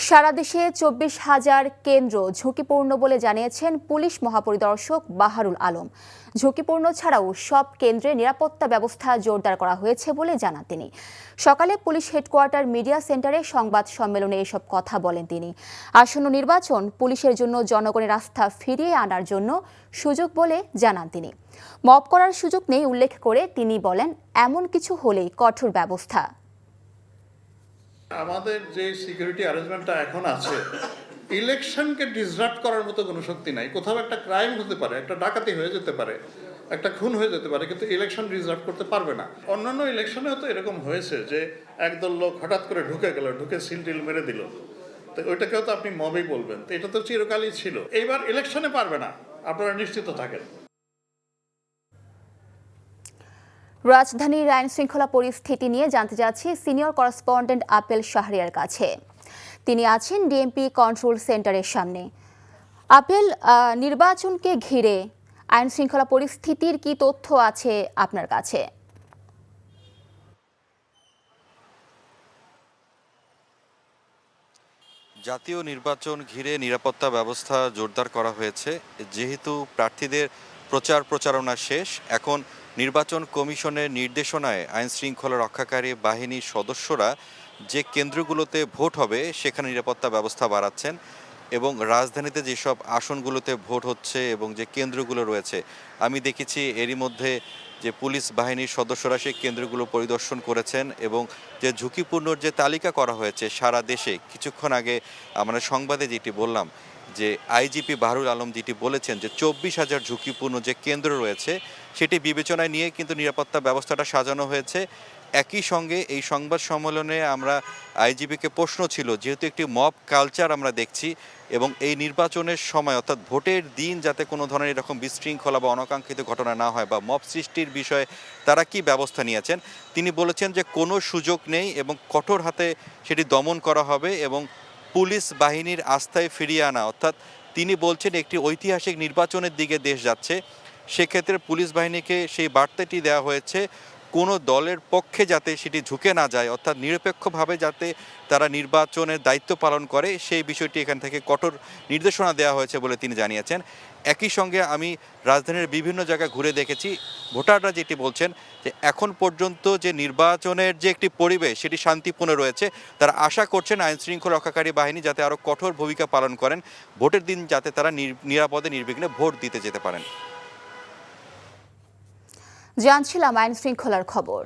সারা দেশে ২৪,০০০ কেন্দ্র ঝুঁকিপূর্ণ বলে জানিয়েছেন পুলিশ মহাপরিদর্শক বাহারুল আলম। ঝুঁকিপূর্ণ ছাড়াও সব কেন্দ্রে নিরাপত্তা ব্যবস্থা জোরদার করা হয়েছে বলে জানান তিনি। সকালে পুলিশ হেডকোয়ার্টার মিডিয়া সেন্টারে সংবাদ সম্মেলনে এসব কথা বলেন তিনি। আসন্ন নির্বাচন পুলিশের জন্য জনগণের আস্থা ফিরিয়ে আনার জন্য সুযোগ বলে জানান তিনি। মব করার সুযোগ নেই উল্লেখ করে তিনি বলেন, এমন কিছু হলেই কঠোর ব্যবস্থা। আমাদের যে সিকিউরিটি অ্যারেঞ্জমেন্টটা এখন আছে, ইলেকশনকে ডিসরাপ্ট করার মতো কোনো শক্তি নাই। কোথাও একটা ক্রাইম হতে পারে, একটা ডাকাতি হয়ে যেতে পারে, একটা খুন হয়ে যেতে পারে, কিন্তু ইলেকশন ডিসরাপ্ট করতে পারবে না। অন্যান্য ইলেকশনেও তো এরকম হয়েছে যে একদল লোক হঠাৎ করে ঢুকে গেল, ঢুকে সিল টিল মেরে দিল, তো ওইটাকেও তো আপনি মবই বলবেন। তো এটা তো চিরকালই ছিল। এইবার ইলেকশনে পারবে না, আপনারা নিশ্চিত থাকেন। রাজধানীর আইন শৃঙ্খলা পরিস্থিতি নিয়ে জানতে চাচ্ছি সিনিয়র করেসপন্ডেন্ট আপেল শাহরিয়ার কাছে। তিনি আছেন ডিএমপি কন্ট্রোল সেন্টারের সামনে। আপেল, নির্বাচনকে ঘিরে আইন শৃঙ্খলা পরিস্থিতির কি তথ্য আছে আপনার কাছে? জাতীয় নির্বাচন ঘিরে নিরাপত্তা ব্যবস্থা জোরদার করা হয়েছে। যেহেতু প্রার্থীদের প্রচারণা শেষ, এখন নির্বাচন কমিশনের নির্দেশনায় আইন শৃঙ্খলা রক্ষাকারী বাহিনীর সদস্যরা যে কেন্দ্রগুলোতে ভোট হবে সেখানে নিরাপত্তা ব্যবস্থা বাড়াচ্ছেন এবং রাজধানীতে যেসব আসনগুলোতে ভোট হচ্ছে এবং যে কেন্দ্রগুলো রয়েছে, আমি দেখেছি এরই মধ্যে যে পুলিশ বাহিনীর সদস্যরা সেই কেন্দ্রগুলো পরিদর্শন করেছেন এবং যে ঝুঁকিপূর্ণ যে তালিকা করা হয়েছে সারা দেশে, কিছুক্ষণ আগে আমরা সংবাদে যেটি বললাম যে আইজিপি বাহারুল আলম যেটি বলেছেন যে ২৪,০০০ ঝুঁকিপূর্ণ যে কেন্দ্র রয়েছে সেটি বিবেচনায় নিয়ে কিন্তু নিরাপত্তা ব্যবস্থাটা সাজানো হয়েছে। একই সঙ্গে এই সংবাদ সম্মেলনে আমরা আইজিপিকে প্রশ্ন ছিল, যেহেতু একটি মব কালচার আমরা দেখছি এবং এই নির্বাচনের সময় অর্থাৎ ভোটের দিন যাতে কোনো ধরনের এরকম বিশৃঙ্খলা বা অনাকাঙ্ক্ষিত ঘটনা না হয় বা মব সৃষ্টির বিষয়ে তারা কি ব্যবস্থা নিয়েছেন, তিনি বলেছেন যে কোনো সুযোগ নেই এবং কঠোর হাতে সেটি দমন করা হবে এবং পুলিশ বাহিনীর আস্থায় ফিরিয়ে আনা, অর্থাৎ তিনি বলছেন একটি ঐতিহাসিক নির্বাচনের দিকে দেশ যাচ্ছে, সেক্ষেত্রে পুলিশ বাহিনীকে সেই বার্তাটি দেওয়া হয়েছে কোনো দলের পক্ষে যাতে সেটি ঝুঁকে না যায়, অর্থাৎ নিরপেক্ষভাবে যাতে তারা নির্বাচনের দায়িত্ব পালন করে সেই বিষয়টি এখান থেকে কঠোর নির্দেশনা দেওয়া হয়েছে বলে তিনি জানিয়েছেন। একই সঙ্গে আমি রাজধানীর বিভিন্ন জায়গায় ঘুরে দেখেছি, ভোটাররা যেটি বলছেন যে এখন পর্যন্ত যে নির্বাচনের যে একটি পরিবেশ সেটি শান্তিপূর্ণ রয়েছে। তারা আশা করছেন আইন শৃঙ্খলা রক্ষাকারী বাহিনী যাতে আরও কঠোর ভূমিকা পালন করেন, ভোটের দিন যাতে তারা নিরাপদে নির্বিঘ্নে ভোট দিতে যেতে পারেন। জানছিলাম আইন শৃঙ্খলার খবর।